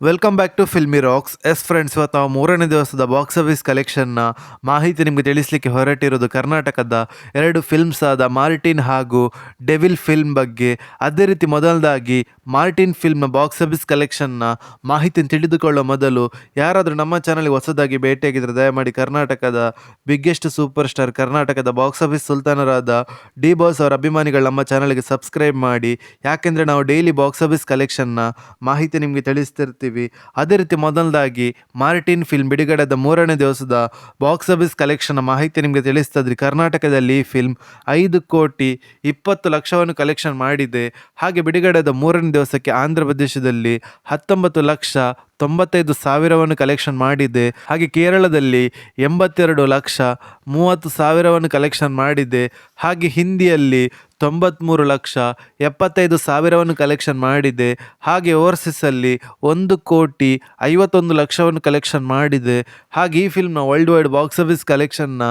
Welcome back to filmy rocks. Friends, ಇವತ್ತು ನಾವು ಮೂರನೇ ದಿವಸದ ಬಾಕ್ಸ್ ಆಫೀಸ್ ಕಲೆಕ್ಷನ್ನ ಮಾಹಿತಿ ನಿಮಗೆ ತಿಳಿಸಲಿಕ್ಕೆ ಹೊರಟಿರೋದು ಕರ್ನಾಟಕದ ಎರಡು ಫಿಲ್ಮ್ಸ್ ಆದ ಮಾರ್ಟಿನ್ ಹಾಗೂ ಡೆವಿಲ್ ಫಿಲ್ಮ್ ಬಗ್ಗೆ. ಅದೇ ರೀತಿ ಮೊದಲದಾಗಿ ಮಾರ್ಟಿನ್ ಫಿಲ್ಮ್ನ ಬಾಕ್ಸ್ ಆಫೀಸ್ ಕಲೆಕ್ಷನ್ನ ಮಾಹಿತಿ ತಿಳಿದುಕೊಳ್ಳೋ ಮೊದಲು ಯಾರಾದರೂ ನಮ್ಮ ಚಾನಲ್ಗೆ ಹೊಸದಾಗಿ ಭೇಟಿಯಾಗಿದ್ದರೆ ದಯಮಾಡಿ ಕರ್ನಾಟಕದ ಬಿಗ್ಗೆಸ್ಟ್ ಸೂಪರ್ ಸ್ಟಾರ್, ಕರ್ನಾಟಕದ ಬಾಕ್ಸ್ ಆಫೀಸ್ ಸುಲ್ತಾನರಾದ ಡಿ ಬಾಸ್ ಅವರ ಅಭಿಮಾನಿಗಳು ನಮ್ಮ ಚಾನಲ್ಗೆ ಸಬ್ಸ್ಕ್ರೈಬ್ ಮಾಡಿ. ಯಾಕೆಂದರೆ ನಾವು ಡೈಲಿ ಬಾಕ್ಸ್ ಆಫೀಸ್ ಕಲೆಕ್ಷನ್ನ ಮಾಹಿತಿ ನಿಮಗೆ ತಿಳಿಸ್ತಿರ್ತೀವಿ. ಅದೇ ರೀತಿ ಮೊದಲದಾಗಿ ಮಾರ್ಟಿನ್ ಫಿಲ್ಮ್ ಬಿಡುಗಡೆದ ಮೂರನೇ ದಿವಸದ ಬಾಕ್ಸ್ ಆಫೀಸ್ ಕಲೆಕ್ಷನ್ ಮಾಹಿತಿ ನಿಮಗೆ ತಿಳಿಸ್ತಿದ್ರಿ. ಕರ್ನಾಟಕದಲ್ಲಿ ಈ ಫಿಲ್ಮ್ 5,20,00,000 ಕಲೆಕ್ಷನ್ ಮಾಡಿದೆ. ಹಾಗೆ ಬಿಡುಗಡೆದ ಮೂರನೇ ದಿವಸಕ್ಕೆ ಆಂಧ್ರ ಪ್ರದೇಶದಲ್ಲಿ 19,95,000 ಕಲೆಕ್ಷನ್ ಮಾಡಿದೆ. ಹಾಗೆ ಕೇರಳದಲ್ಲಿ 82,30,000 ಕಲೆಕ್ಷನ್ ಮಾಡಿದೆ. ಹಾಗೆ ಹಿಂದಿಯಲ್ಲಿ 93,75,000 ಕಲೆಕ್ಷನ್ ಮಾಡಿದೆ. ಹಾಗೆ ಓವರ್ಸೀಸಲ್ಲಿ 1,51,00,000 ಕಲೆಕ್ಷನ್ ಮಾಡಿದೆ. ಹಾಗೆ ಈ ಫಿಲ್ಮ್ನ ವರ್ಲ್ಡ್ ವೈಡ್ ಬಾಕ್ಸ್ ಆಫೀಸ್ ಕಲೆಕ್ಷನ್ನ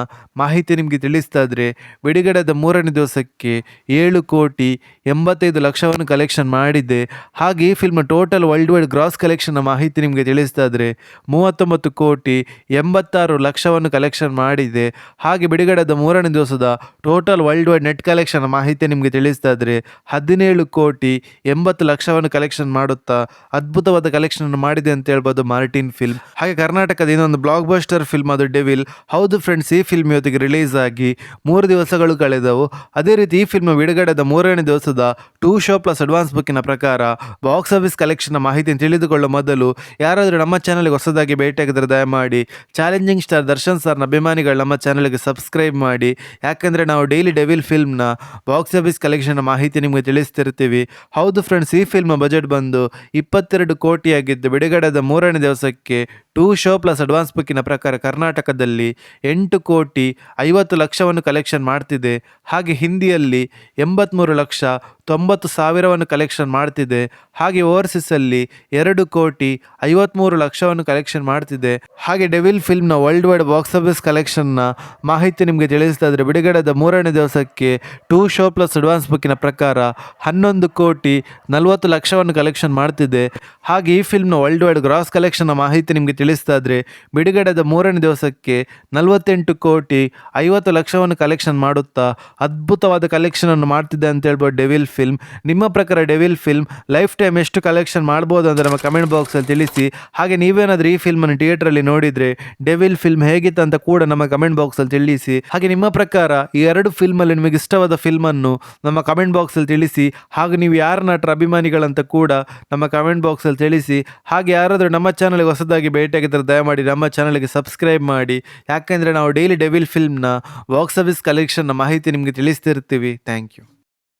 ಮಾಹಿತಿ ನಿಮಗೆ ತಿಳಿಸ್ತಾ ಇದ್ರೆ ಬಿಡುಗಡೆದ ಮೂರನೇ ದಿವಸಕ್ಕೆ 7,85,00,000 ಕಲೆಕ್ಷನ್ ಮಾಡಿದೆ. ಹಾಗೆ ಈ ಫಿಲ್ಮ್ನ ಟೋಟಲ್ ವರ್ಲ್ಡ್ ವೈಡ್ ಗ್ರಾಸ್ ಕಲೆಕ್ಷನ್ನ ಮಾಹಿತಿ ನಿಮಗೆ ತಿಳಿಸ್ತಾ ಇದ್ರೆ 39,86,00,000 ಕಲೆಕ್ಷನ್ ಮಾಡಿದೆ. ಹಾಗೆ ಬಿಡುಗಡೆದ ಮೂರನೇ ದಿವಸದ total world wide net collection ಮಾಹಿತಿ ನಿಮಗೆ ತಿಳಿಸ್ತಾ ಇದ್ರೆ 17,80,00,000 ಕಲೆಕ್ಷನ್ ಮಾಡುತ್ತಾ ಅದ್ಭುತವಾದ ಕಲೆಕ್ಷನ್ ಅನ್ನು ಮಾಡಿದೆ ಅಂತ ಹೇಳ್ಬೋದು ಮಾರ್ಟಿನ್ ಫಿಲ್ಮ್. ಹಾಗೆ ಕರ್ನಾಟಕದ ಇನ್ನೊಂದು ಬ್ಲಾಕ್ ಬಸ್ಟರ್ ಫಿಲ್ಮ್ ಅದು ಡೆವಿಲ್. ಹೌದು ಫ್ರೆಂಡ್ಸ್, ಈ ಫಿಲ್ಮ್ ಇವತ್ತಿಗೆ ರಿಲೀಸ್ ಆಗಿ 3 ದಿವಸಗಳು ಕಳೆದವು. ಅದೇ ರೀತಿ ಈ ಫಿಲ್ಮ್ ಬಿಡುಗಡೆದ ಮೂರನೇ ದಿವಸದ 2 ಶೋ ಪ್ಲಸ್ ಅಡ್ವಾನ್ಸ್ ಬುಕ್ಕಿನ ಪ್ರಕಾರ ಬಾಕ್ಸ್ ಆಫೀಸ್ ಕಲೆಕ್ಷನ್ ಮಾಹಿತಿ ತಿಳಿದುಕೊಳ್ಳೋ ಮೊದಲು ಯಾರಾದರೂ ನಮ್ಮ ಚಾನಲ್ಗೆ ಹೊಸದಾಗಿ ಭೇಟಿಯಾಗಿದ್ದರೆ ದಯಮಾಡಿ ಚಾಲೆಂಜಿಂಗ್ ಸ್ಟಾರ್ ದರ್ಶನ್ ಸರ್ನ ಅಭಿಮಾನಿಗಳು ನಮ್ಮ ಚಾನಲ್ಗೆ ಸಬ್ಸ್ಕ್ರೈಬ್ ಮಾಡಿ. ಯಾಕೆಂದರೆ ನಾವು ಡೈಲಿ ಡೆವಿಲ್ ಫಿಲ್ಮ್ನ ಬಾಕ್ಸ್ ಆಫೀಸ್ ಕಲೆಕ್ಷನ್ ಮಾಹಿತಿ ನಿಮಗೆ ತಿಳಿಸ್ತಿರ್ತೀವಿ. ಹೌದು ಫ್ರೆಂಡ್ಸ್, ಈ ಫಿಲ್ಮ್ ಬಜೆಟ್ ಬಂದು 22 ಕೋಟಿ ಆಗಿದ್ದು ಬಿಡುಗಡೆದ ಮೂರನೇ ದಿವಸಕ್ಕೆ 2 ಶೋ ಪ್ಲಸ್ ಅಡ್ವಾನ್ಸ್ ಬುಕ್ಕಿನ ಪ್ರಕಾರ ಕರ್ನಾಟಕದಲ್ಲಿ 8,50,00,000 ಕಲೆಕ್ಷನ್ ಮಾಡ್ತಿದೆ. ಹಾಗೆ ಹಿಂದಿಯಲ್ಲಿ 83,90,000 ಕಲೆಕ್ಷನ್ ಮಾಡ್ತಿದೆ. ಹಾಗೆ ಓವರ್ಸೀಸಲ್ಲಿ 2,53,00,000 ಕಲೆಕ್ಷನ್ ಮಾಡ್ತಿದೆ. ಹಾಗೆ ಡೆವಿಲ್ ಫಿಲ್ಮ್ನ ವರ್ಲ್ಡ್ ವೈಡ್ ಬಾಕ್ಸ್ ಆಫೀಸ್ ಕಲೆಕ್ಷನ್ನ ಮಾಹಿತಿ ನಿಮಗೆ ತಿಳಿಸ್ತಾ ಇದ್ರೆ ಬಿಡುಗಡೆದ ಮೂರನೇ ದಿವಸಕ್ಕೆ 2 ಶೋ ಪ್ಲಸ್ ಅಡ್ವಾನ್ಸ್ ಬುಕ್ಕಿನ ಪ್ರಕಾರ 11,40,00,000 ಕಲೆಕ್ಷನ್ ಮಾಡ್ತಿದೆ. ಹಾಗೆ ಈ ಫಿಲ್ಮ್ನ ವರ್ಲ್ಡ್ ವೈಡ್ ಗ್ರಾಸ್ ಕಲೆಕ್ಷನ್ ಮಾಹಿತಿ ನಿಮಗೆ ತಿಳಿಸ್ತಾ ಇದ್ರೆ ಬಿಡುಗಡೆದ ಮೂರನೇ ದಿವಸಕ್ಕೆ 48,50,00,000 ಕಲೆಕ್ಷನ್ ಮಾಡುತ್ತಾ ಅದ್ಭುತವಾದ ಕಲೆಕ್ಷನ್ ಅನ್ನು ಮಾಡ್ತಿದೆ ಅಂತ ಹೇಳ್ಬೋದು ಡೆವಿಲ್ ಫಿಲ್ಮ್. ನಿಮ್ಮ ಪ್ರಕಾರ ಡೆವಿಲ್ ಫಿಲ್ಮ್ ಲೈಫ್ ಟೈಮ್ ಎಷ್ಟು ಕಲೆಕ್ಷನ್ ಮಾಡ್ಬೋದು ಅಂದರೆ ನಮ್ಮ ಕಮೆಂಟ್ ಬಾಕ್ಸಲ್ಲಿ ತಿಳಿಸಿ. ಹಾಗೆ ನೀವೇನಾದರೂ ಈ ಫಿಲ್ಮನ್ನು ಥಿಯೇಟ್ರಲ್ಲಿ ನೋಡಿದರೆ ಡೆವಿಲ್ ಫಿಲ್ಮ್ ಹೇಗಿತ್ತು ಅಂತ ಕೂಡ ನಮ್ಮ ಕಮೆಂಟ್ ಬಾಕ್ಸಲ್ಲಿ ತಿಳಿಸಿ. ಹಾಗೆ ನಿಮ್ಮ ಪ್ರಕಾರ ಈ ಎರಡು ಫಿಲ್ಮಲ್ಲಿ ನಿಮಗೆ ಇಷ್ಟವಾದ ಫಿಲ್ಮನ್ನು ನಮ್ಮ ಕಮೆಂಟ್ ಬಾಕ್ಸಲ್ಲಿ ತಿಳಿಸಿ. ಹಾಗೆ ನೀವು ಯಾರ ನಟರ ಅಭಿಮಾನಿಗಳಂತ ಕೂಡ ನಮ್ಮ ಕಮೆಂಟ್ ಬಾಕ್ಸಲ್ಲಿ ತಿಳಿಸಿ. ಹಾಗೆ ಯಾರಾದರೂ ನಮ್ಮ ಚಾನಲ್ಗೆ ಹೊಸದಾಗಿ ಭೇಟಿಯಾಗಿದ್ದರೆ ದಯಮಾಡಿ ನಮ್ಮ ಚಾನಲ್ಗೆ ಸಬ್ಸ್ಕ್ರೈಬ್ ಮಾಡಿ. ಯಾಕೆಂದರೆ ನಾವು ಡೈಲಿ ಡೆವಿಲ್ ಫಿಲ್ಮ್ನ ಬಾಕ್ಸ್ ಆಫೀಸ್ ಕಲೆಕ್ಷನ್ನ ಮಾಹಿತಿ ನಿಮಗೆ ತಿಳಿಸ್ತಿರ್ತೀವಿ. Thank you.